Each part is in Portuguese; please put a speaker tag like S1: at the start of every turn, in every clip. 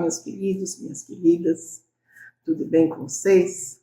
S1: meus queridos, minhas queridas, tudo bem com vocês?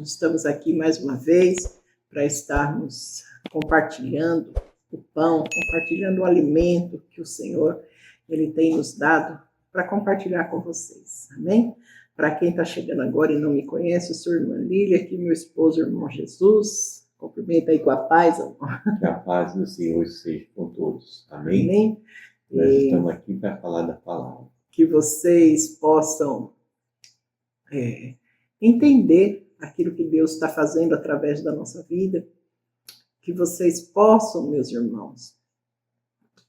S1: Estamos aqui mais uma vez para estarmos compartilhando o pão, compartilhando o alimento que o Senhor Ele tem nos dado para compartilhar com vocês, amém? Para quem está chegando agora e não me conhece, eu sou a irmã Lília, aqui meu esposo, o irmão Jesus. Cumprimenta aí com a paz, amor.
S2: Que a paz do Senhor seja com todos, amém?
S1: Amém?
S2: Nós estamos aqui para falar da palavra.
S1: Que vocês possam entender aquilo que Deus está fazendo através da nossa vida. Que vocês possam, meus irmãos,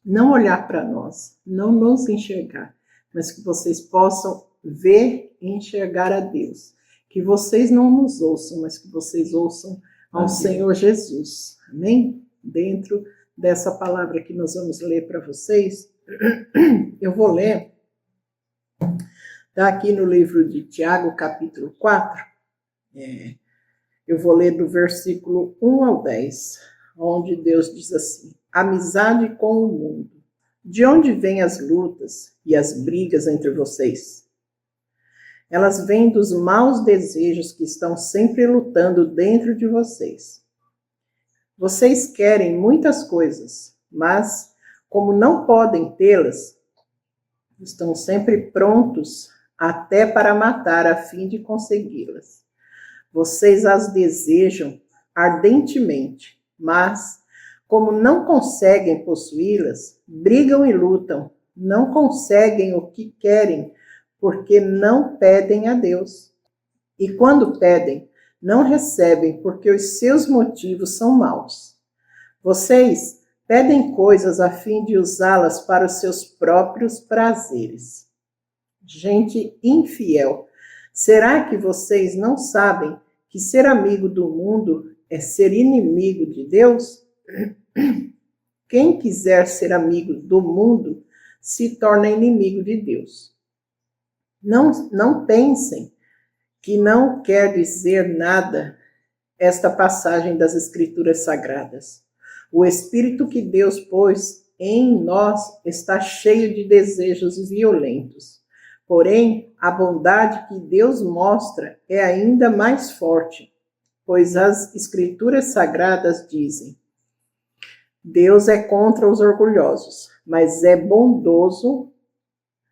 S1: não olhar para nós, não nos enxergar, mas que vocês possam ver e enxergar a Deus. Que vocês não nos ouçam, mas que vocês ouçam ao Senhor Jesus. Amém? Dentro dessa palavra que nós vamos ler para vocês, eu vou ler, está aqui no livro de Tiago, capítulo 4, eu vou ler do versículo 1 ao 10, onde Deus diz assim: amizade com o mundo. De onde vêm as lutas e as brigas entre vocês? Elas vêm dos maus desejos que estão sempre lutando dentro de vocês. Vocês querem muitas coisas, mas, como não podem tê-las, estão sempre prontos até para matar a fim de consegui-las. Vocês as desejam ardentemente, mas, como não conseguem possuí-las, brigam e lutam, não conseguem o que querem, porque não pedem a Deus. E quando pedem, não recebem, porque os seus motivos são maus. Vocês pedem coisas a fim de usá-las para os seus próprios prazeres. Gente infiel, será que vocês não sabem que ser amigo do mundo é ser inimigo de Deus? Quem quiser ser amigo do mundo se torna inimigo de Deus. Não pensem que não quer dizer nada esta passagem das Escrituras Sagradas. O Espírito que Deus pôs em nós está cheio de desejos violentos. Porém, a bondade que Deus mostra é ainda mais forte, pois as Escrituras Sagradas dizem: Deus é contra os orgulhosos, mas é bondoso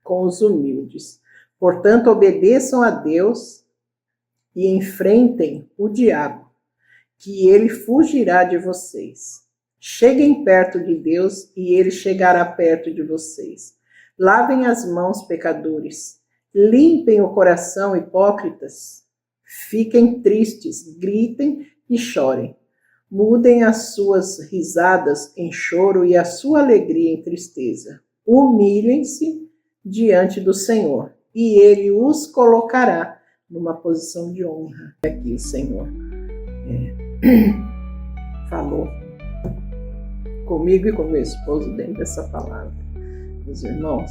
S1: com os humildes. Portanto, obedeçam a Deus e enfrentem o diabo, que ele fugirá de vocês. Cheguem perto de Deus e ele chegará perto de vocês. Lavem as mãos, pecadores. Limpem o coração, hipócritas. Fiquem tristes, gritem e chorem. Mudem as suas risadas em choro e a sua alegria em tristeza. Humilhem-se diante do Senhor e ele os colocará numa posição de honra. Aqui o Senhor falou comigo e com meu esposo dentro dessa palavra. Meus irmãos,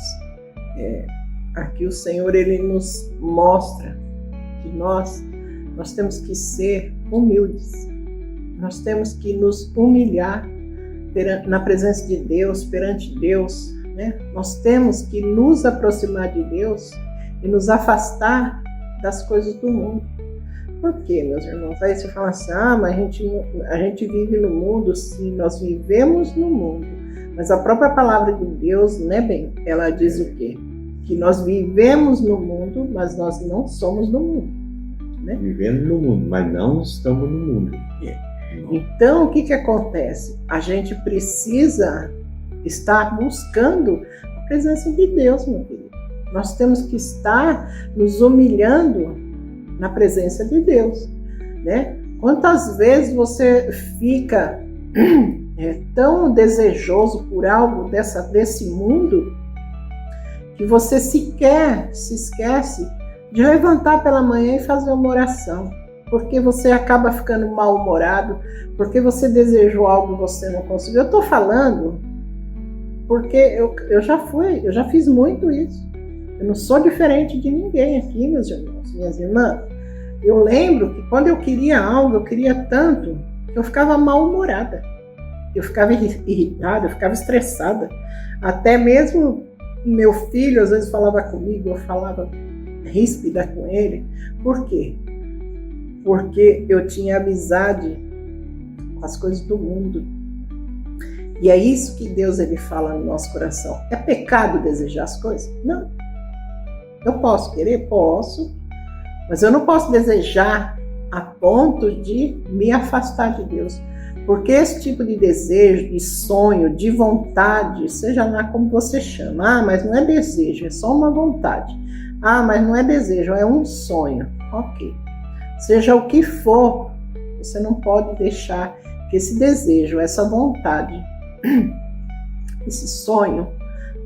S1: aqui o Senhor ele nos mostra que nós temos que ser humildes. Nós temos que nos humilhar na presença de Deus, perante Deus, né? Nós temos que nos aproximar de Deus e nos afastar das coisas do mundo. Por quê, meus irmãos? Aí você fala assim, mas a gente vive no mundo, sim, nós vivemos no mundo. Mas a própria palavra de Deus, né, bem, ela diz o quê? Que nós vivemos no mundo, mas nós não somos do mundo. Né?
S2: Vivemos no mundo, mas não estamos no mundo.
S1: Então, o que acontece? A gente precisa estar buscando a presença de Deus, meu querido. Nós temos que estar nos humilhando na presença de Deus, né? Quantas vezes você fica tão desejoso por algo desse mundo que você sequer se esquece de levantar pela manhã e fazer uma oração, porque você acaba ficando mal-humorado, porque você desejou algo e você não conseguiu. Eu estou falando porque eu já fiz muito isso. Eu não sou diferente de ninguém aqui, meus irmãos, minhas irmãs. Eu lembro que quando eu queria algo, eu queria tanto, que eu ficava mal-humorada. Eu ficava irritada, eu ficava estressada. Até mesmo meu filho às vezes falava comigo, eu falava ríspida com ele. Por quê? Porque eu tinha amizade com as coisas do mundo. E é isso que Deus ele fala no nosso coração. É pecado desejar as coisas? Não. Eu posso querer? Posso. Mas eu não posso desejar a ponto de me afastar de Deus. Porque esse tipo de desejo, de sonho, de vontade, seja lá como você chama. Ah, mas não é desejo, é só uma vontade. Ah, mas não é desejo, é um sonho. Ok. Seja o que for, você não pode deixar que esse desejo, essa vontade, esse sonho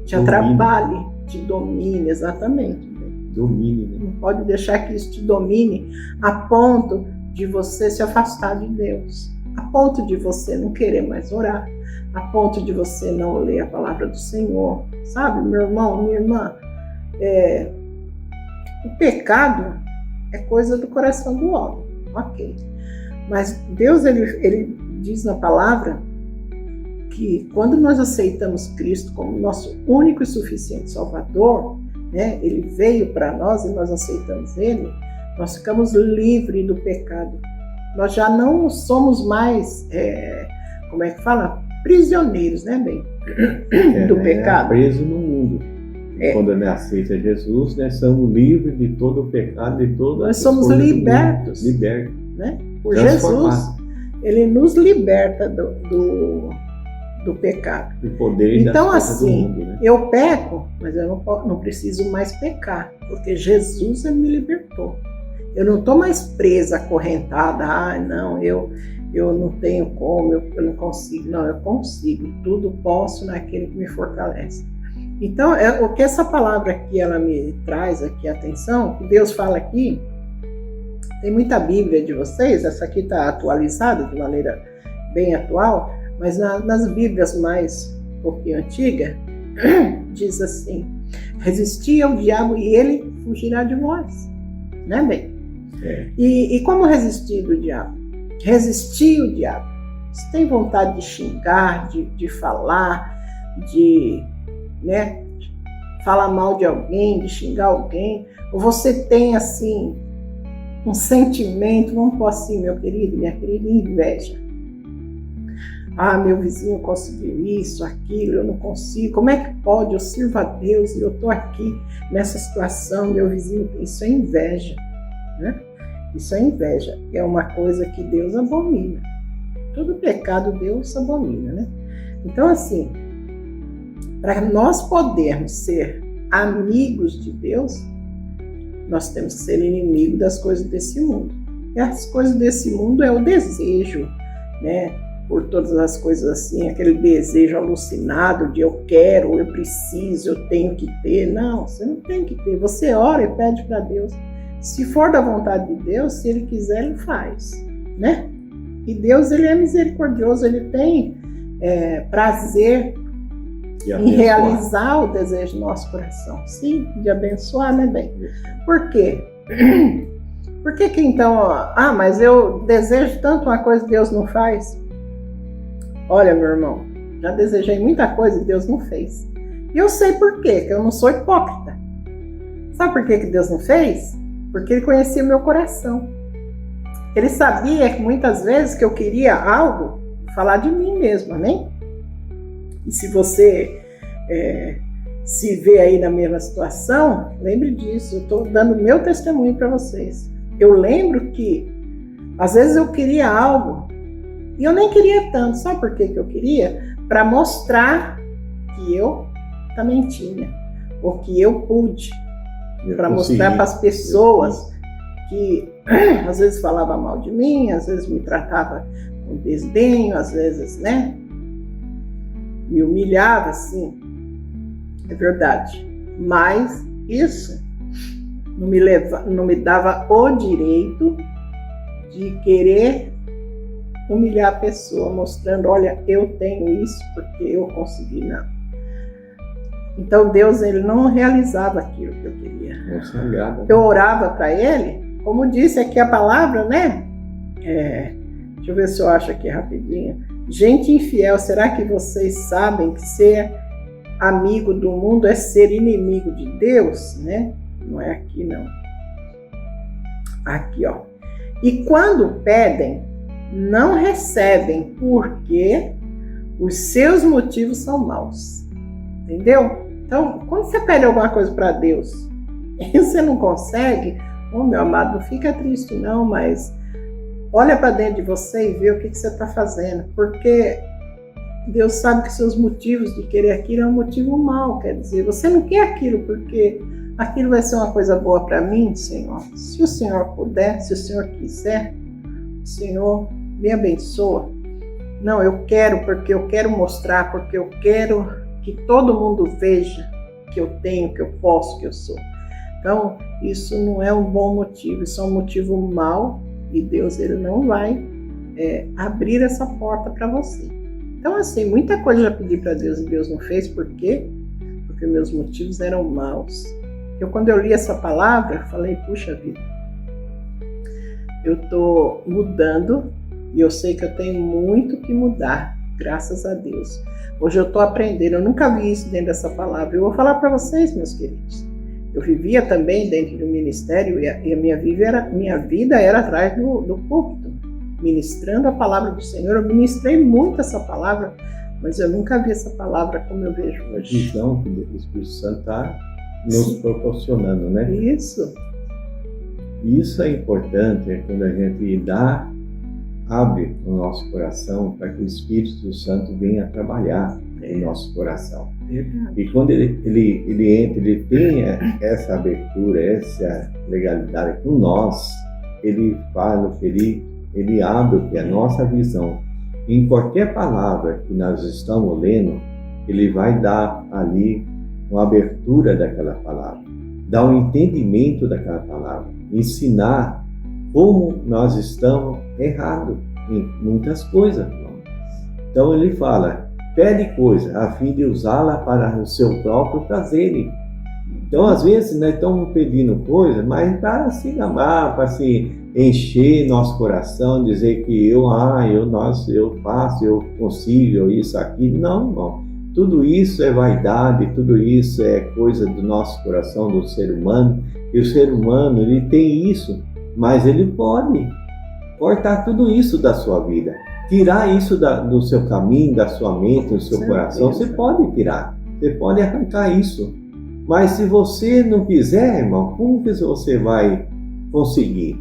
S1: te atrapalhe, te domine, exatamente.
S2: Domine, né?
S1: Não pode deixar que isso te domine a ponto de você se afastar de Deus, a ponto de você não querer mais orar, a ponto de você não ler a palavra do Senhor. Sabe, meu irmão, minha irmã, o pecado é coisa do coração do homem, ok. Mas Deus, ele diz na palavra que quando nós aceitamos Cristo como nosso único e suficiente Salvador, né, ele veio para nós e nós aceitamos ele, nós ficamos livres do pecado. Nós já não somos mais, como é que fala? Prisioneiros, né, bem? Do pecado.
S2: Preso no mundo. Quando nós aceita Jesus, nós somos livres de todo o pecado, de toda
S1: nós somos libertos.
S2: Libertos.
S1: Né? Por Jesus, ele nos liberta do pecado.
S2: O poder
S1: então,
S2: das
S1: assim,
S2: do mundo, né?
S1: Eu peco, mas eu não preciso mais pecar, porque Jesus ele me libertou. Eu não estou mais presa, acorrentada. Ah, não, eu não tenho como, eu não consigo. Não, eu consigo. Tudo posso naquele que me fortalece. Então, o que essa palavra aqui, ela me traz aqui a atenção, que Deus fala aqui, tem muita Bíblia de vocês, essa aqui está atualizada de maneira bem atual, mas nas Bíblias mais um pouquinho antigas, diz assim, resisti ao diabo e ele fugirá de vós. Né, bem? E como resistir do diabo? Resistir o diabo. Você tem vontade de xingar, de falar, de falar mal de alguém, de xingar alguém, ou você tem assim um sentimento, vamos pôr assim, meu querido, minha querida, inveja. Ah, meu vizinho conseguiu isso, aquilo, eu não consigo. Como é que pode? Eu sirvo a Deus e eu estou aqui nessa situação, meu vizinho. Isso é inveja, né? Isso é inveja. É uma coisa que Deus abomina. Todo pecado Deus abomina, né? Então, assim, para nós podermos ser amigos de Deus, nós temos que ser inimigo das coisas desse mundo. E as coisas desse mundo é o desejo, né? Por todas as coisas assim, aquele desejo alucinado de eu quero, eu preciso, eu tenho que ter. Não, você não tem que ter. Você ora e pede para Deus. Se for da vontade de Deus, se Ele quiser, Ele faz, né? E Deus, Ele é misericordioso, Ele tem prazer em realizar o desejo do nosso coração. Sim, de abençoar, né, bem? Por quê? Por que então, mas eu desejo tanto uma coisa que Deus não faz? Olha, meu irmão, já desejei muita coisa e Deus não fez. E eu sei por quê, que eu não sou hipócrita. Sabe por que Deus não fez? Porque Ele conhecia o meu coração. Ele sabia que muitas vezes que eu queria algo, falar de mim mesma, né? E se você se vê aí na mesma situação, lembre disso, eu estou dando meu testemunho para vocês. Eu lembro que, às vezes eu queria algo, e eu nem queria tanto. Sabe por que eu queria? Para mostrar que eu também tinha, ou que eu pude. Para mostrar para as pessoas que às vezes falava mal de mim, às vezes me tratava com desdenho, às vezes, né? Me humilhava, assim. É verdade. Mas isso não me dava o direito de querer humilhar a pessoa, mostrando, olha, eu tenho isso porque eu consegui, não. Então Deus, Ele não realizava aquilo que eu queria. Eu orava para Ele, como disse aqui a palavra, né? Deixa eu ver se eu acho aqui rapidinho. Gente infiel, será que vocês sabem que ser amigo do mundo é ser inimigo de Deus, né? Não é aqui, não. Aqui, ó. E quando pedem, não recebem, porque os seus motivos são maus. Entendeu? Então, quando você pede alguma coisa para Deus e você não consegue, meu amado, não fica triste não, mas olha para dentro de você e vê o que você está fazendo, porque Deus sabe que seus motivos de querer aquilo é um motivo mau, quer dizer, você não quer aquilo porque aquilo vai ser uma coisa boa para mim, Senhor. Se o Senhor puder, se o Senhor quiser, o Senhor me abençoa. Não, eu quero porque eu quero mostrar, porque eu quero que todo mundo veja que eu tenho, que eu posso, que eu sou. Então, isso não é um bom motivo, isso é um motivo mau e Deus ele não vai abrir essa porta para você. Então, assim, muita coisa eu já pedi para Deus e Deus não fez, por quê? Porque meus motivos eram maus. Quando eu li essa palavra, falei, puxa vida, eu estou mudando e eu sei que eu tenho muito que mudar, graças a Deus. Hoje eu estou aprendendo, eu nunca vi isso dentro dessa palavra. Eu vou falar para vocês, meus queridos. Eu vivia também dentro do ministério e a minha vida era atrás do púlpito, ministrando a palavra do Senhor. Eu ministrei muito essa palavra, mas eu nunca vi essa palavra como eu vejo hoje.
S2: Então, o Espírito Santo está nos proporcionando, né?
S1: Isso.
S2: Isso é importante, quando a gente abre o nosso coração para que o Espírito Santo venha trabalhar em nosso coração. E quando ele entra, ele tem essa abertura, essa legalidade com nós, ele fala que ele abre o que é a nossa visão. Em qualquer palavra que nós estamos lendo, ele vai dar ali uma abertura daquela palavra, dar um entendimento daquela palavra, ensinar como nós estamos errados em muitas coisas. Então ele fala, pede coisa a fim de usá-la para o seu próprio prazer. Então às vezes nós estamos pedindo coisa, mas para se gamar, para se encher nosso coração, dizer que eu faço, eu consigo, isso, aquilo. Não, irmão. Tudo isso é vaidade, tudo isso é coisa do nosso coração, do ser humano. E o ser humano, ele tem isso, mas ele pode cortar tudo isso da sua vida. Tirar isso do seu caminho, da sua mente, do seu coração. Você pode tirar, você pode arrancar isso. Mas se você não quiser, irmão, como que você vai conseguir?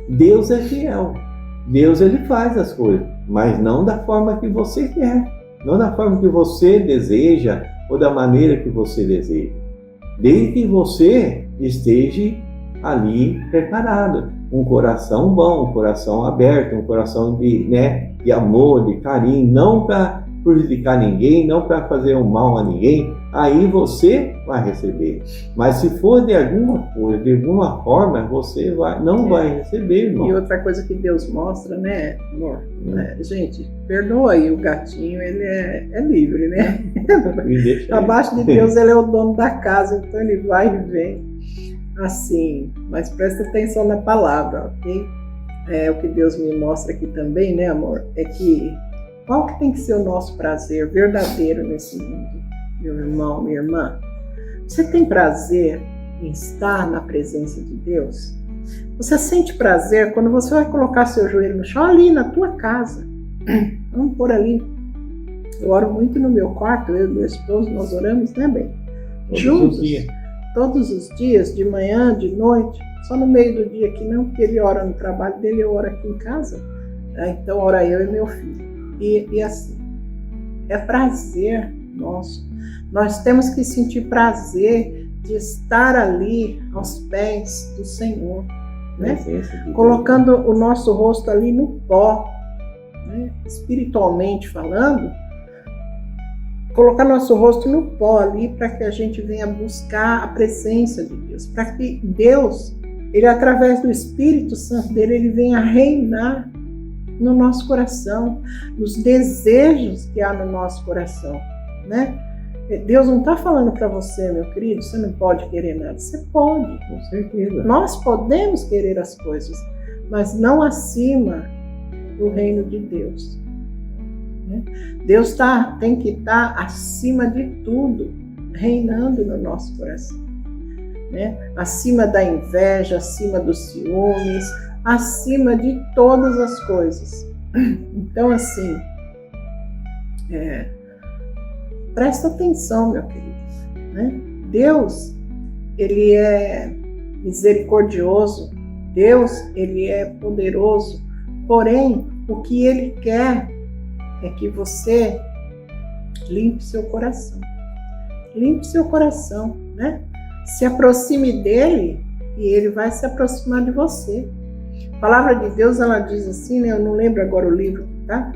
S2: Deus é fiel. Deus ele faz as coisas, mas não da forma que você quer. Não da forma que você deseja ou da maneira que você deseja. Desde que você esteja ali preparado. Um coração bom, um coração aberto, um coração de amor, de carinho, não para prejudicar ninguém, não para fazer um mal a ninguém, aí você vai receber. Mas se for de alguma coisa, de alguma forma, você não vai receber, irmão.
S1: E outra coisa que Deus mostra, né, amor? Gente, perdoa aí, o gatinho, ele é livre, né? Abaixo de Deus, ele é o dono da casa, então ele vai e vem. Assim, mas presta atenção na palavra, ok? O que Deus me mostra aqui também, né, amor? É que qual que tem que ser o nosso prazer verdadeiro nesse mundo, meu irmão, minha irmã? Você tem prazer em estar na presença de Deus? Você sente prazer quando você vai colocar seu joelho no chão ali na tua casa? Vamos por ali. Eu oro muito no meu quarto, eu e meu esposo, nós oramos, né, bem? Juntos. Todos os dias, de manhã, de noite, só no meio do dia aqui não, porque ele ora no trabalho dele, eu oro aqui em casa. Então ora eu e meu filho. E assim, é prazer nosso. Nós temos que sentir prazer de estar ali aos pés do Senhor, né? Colocando o nosso rosto ali no pó, né? Espiritualmente falando, colocar nosso rosto no pó ali para que a gente venha buscar a presença de Deus, para que Deus, ele através do Espírito Santo dele, ele venha reinar no nosso coração, nos desejos que há no nosso coração, né? Deus não está falando para você, meu querido, você não pode querer nada. Você pode, com certeza. Nós podemos querer as coisas, mas não acima do reino de Deus. né? Deus tem que estar acima de tudo, reinando no nosso coração, né? Acima da inveja, acima dos ciúmes, acima de todas as coisas. Então, assim, presta atenção, meu querido, né? Deus, ele é misericordioso, Deus, ele é poderoso, porém, o que ele quer é que você limpe seu coração. Limpe seu coração, né? Se aproxime dele e ele vai se aproximar de você. A palavra de Deus, ela diz assim, né? Eu não lembro agora o livro, tá?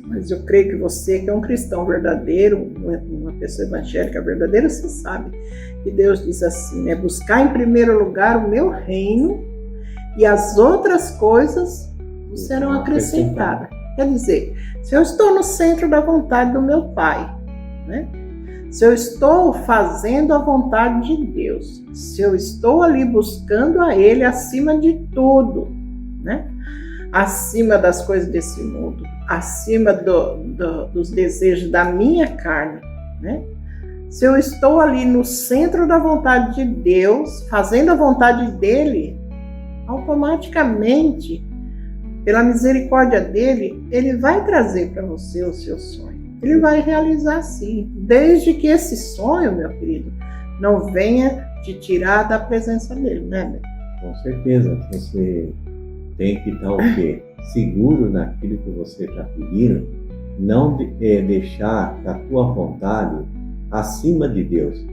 S1: Mas eu creio que você, que é um cristão verdadeiro, uma pessoa evangélica verdadeira, você sabe que Deus diz assim, né? Buscar em primeiro lugar o meu reino e as outras coisas serão acrescentadas. Quer dizer, se eu estou no centro da vontade do meu Pai, né? Se eu estou fazendo a vontade de Deus, se eu estou ali buscando a Ele acima de tudo, né? Acima das coisas desse mundo, acima dos desejos da minha carne, né? Se eu estou ali no centro da vontade de Deus, fazendo a vontade dEle, automaticamente, pela misericórdia dEle, Ele vai trazer para você o seu sonho. Ele vai realizar sim, desde que esse sonho, meu querido, não venha te tirar da presença dEle, né?
S2: Com certeza, você tem que estar o quê? Seguro naquilo que você está pedindo, não deixar a tua vontade acima de Deus.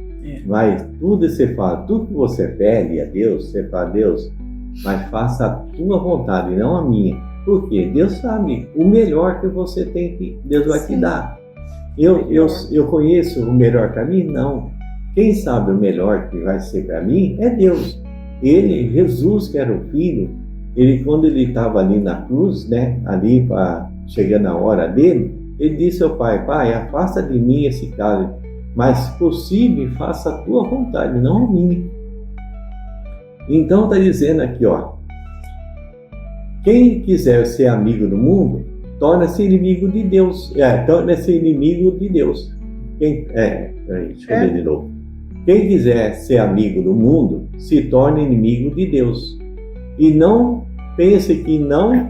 S2: Mas tudo você fala, tudo que você pede a Deus, você fala, Deus, mas faça a tua vontade, não a minha. Porque Deus sabe o melhor que você tem que Deus vai te dar. Eu conheço o melhor para mim? Não. Quem sabe o melhor que vai ser para mim é Deus. Ele, Jesus, que era o Filho, quando ele estava ali na cruz, né, ali chegando a hora dele, ele disse ao Pai, Pai, afasta de mim esse cálice, mas se possível, faça a tua vontade, não a minha. Então está dizendo aqui, ó, quem quiser ser amigo do mundo, torna-se inimigo de Deus. Torna-se inimigo de Deus. Deixa eu ler de novo. Quem quiser ser amigo do mundo, se torna inimigo de Deus. E não pense que não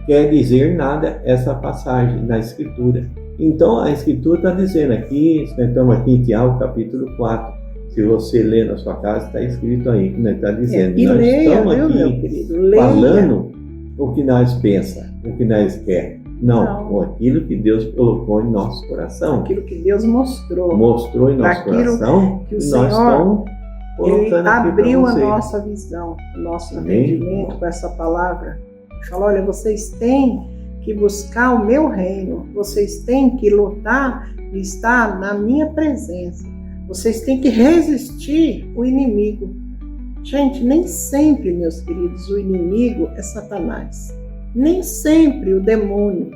S2: quer dizer nada essa passagem na Escritura. Então, a Escritura está dizendo aqui, estamos aqui em Tiago, capítulo 4. Se você ler na sua casa, está escrito aí, né? Está dizendo.
S1: E
S2: nós
S1: leia,
S2: estamos
S1: viu,
S2: aqui
S1: meu querido? Leia.
S2: Falando o que nós pensamos, o que nós quer. Não, aquilo que Deus colocou em nosso coração.
S1: Aquilo que Deus mostrou.
S2: Mostrou em nosso coração.
S1: Que o
S2: nós
S1: Senhor, Ele abriu a
S2: você.
S1: Nossa visão, o nosso entendimento com essa palavra. Ele falou, olha, vocês têm que buscar o meu reino. Vocês têm que lutar e estar na minha presença. Vocês têm que resistir o inimigo. Gente, nem sempre, meus queridos, o inimigo é Satanás. Nem sempre o demônio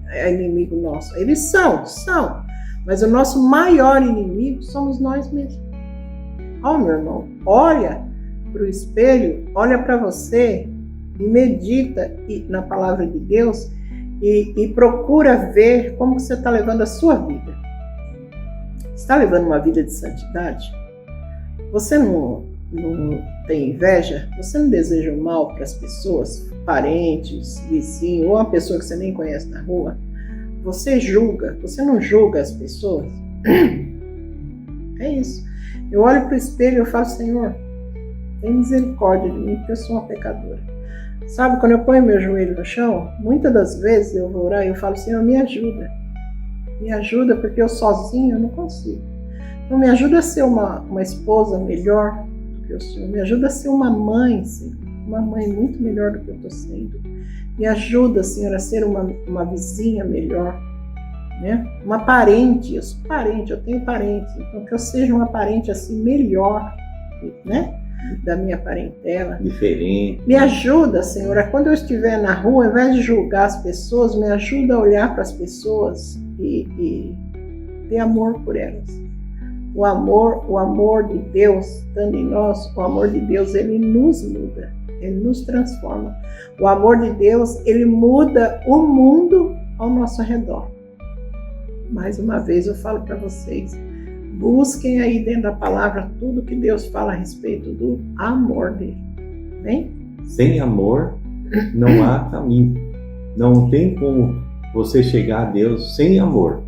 S1: é inimigo nosso. Eles são. Mas o nosso maior inimigo somos nós mesmos. Ó, meu irmão, olha para o espelho, olha para você e medita na palavra de Deus e procura ver como você está levando a sua vida. Você está levando uma vida de santidade? Você não tem inveja? Você não deseja o mal para as pessoas, parentes, vizinhos, ou uma pessoa que você nem conhece na rua? Você julga? Você não julga as pessoas? É isso. Eu olho para o espelho e eu falo, Senhor, tem misericórdia de mim, porque eu sou uma pecadora. Sabe, quando eu ponho meu joelho no chão, muitas das vezes eu vou orar e eu falo, Senhor, me ajuda. Me ajuda, porque eu sozinho eu não consigo. Então me ajuda a ser uma esposa melhor do que eu sou. Me ajuda a ser uma mãe, Senhor. Uma mãe muito melhor do que eu estou sendo. Me ajuda, Senhor, a ser uma vizinha melhor. Né? Uma parente, eu sou parente, eu tenho parentes. Então que eu seja uma parente assim melhor, né? Da minha parentela.
S2: Diferente.
S1: Me ajuda, Senhor, a quando eu estiver na rua, ao invés de julgar as pessoas, me ajuda a olhar para as pessoas e ter amor por elas. O amor de Deus, estando em nós, o amor de Deus, ele nos muda, ele nos transforma. O amor de Deus, ele muda o mundo ao nosso redor. Mais uma vez eu falo para vocês, busquem aí dentro da palavra tudo que Deus fala a respeito do amor dele. Bem?
S2: Sem amor não há caminho. Não tem como você chegar a Deus sem amor.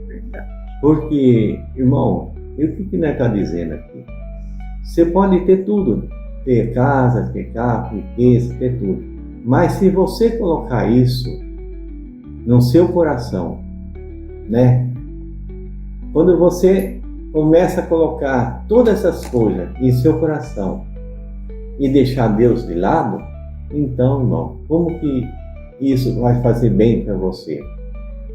S1: Verdade.
S2: Porque, irmão, o que nós está dizendo aqui? Você pode ter tudo. Ter casa, ter carro, riqueza, ter tudo. Mas se você colocar isso no seu coração, né? Quando você começa a colocar todas essas coisas em seu coração e deixar Deus de lado, então, irmão, como que isso vai fazer bem para você?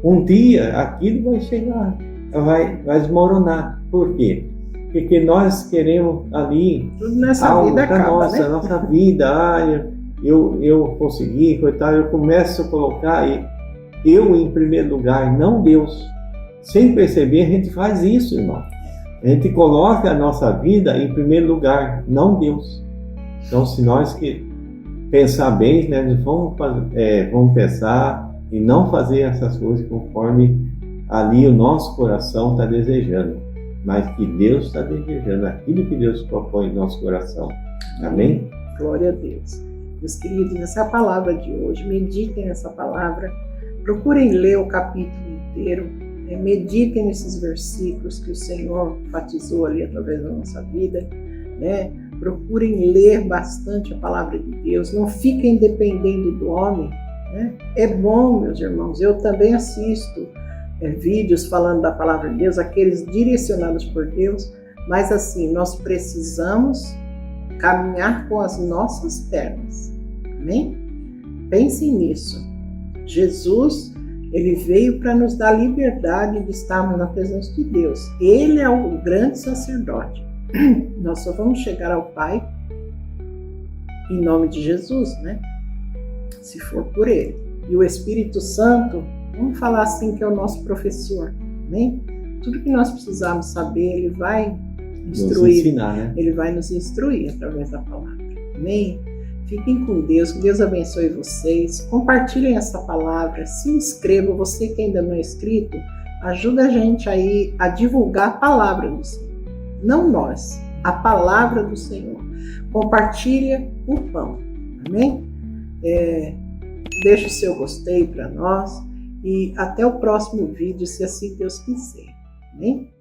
S2: Um dia aquilo vai chegar, vai desmoronar. Por quê? Porque nós queremos ali
S1: tudo nessa vida acaba, né?
S2: Nossa vida, eu consegui, coitado, eu começo a colocar eu em primeiro lugar, não Deus. Sem perceber, a gente faz isso, irmão. A gente coloca a nossa vida em primeiro lugar, não Deus. Então, se nós que pensar bem, né, vamos pensar e não fazer essas coisas conforme ali o nosso coração está desejando, mas que Deus está desejando, aquilo que Deus propõe no nosso coração. Amém?
S1: Glória a Deus. Meus queridos, essa é a palavra de hoje. Meditem nessa palavra. Procurem ler o capítulo inteiro. Meditem nesses versículos que o Senhor enfatizou ali através da nossa vida, né? Procurem ler bastante a palavra de Deus. Não fiquem dependendo do homem, né? É bom, meus irmãos. Eu também assisto vídeos falando da palavra de Deus, aqueles direcionados por Deus. Mas assim, nós precisamos caminhar com as nossas pernas. Amém? Pensem nisso. Jesus, ele veio para nos dar liberdade de estarmos na presença de Deus. Ele é o grande sacerdote. Nós só vamos chegar ao Pai em nome de Jesus, né? Se for por ele. E o Espírito Santo, vamos falar assim, que é o nosso professor, né? Tudo que nós precisamos saber, ele vai instruir.
S2: Nos ensinar, né?
S1: Ele vai nos instruir através da palavra. Amém? Fiquem com Deus, que Deus abençoe vocês. Compartilhem essa palavra, se inscrevam. Você que ainda não é inscrito, ajuda a gente aí a divulgar a palavra do Senhor. Não nós, a palavra do Senhor. Compartilha o pão. Amém? Deixa o seu gostei para nós e até o próximo vídeo, se assim Deus quiser. Amém?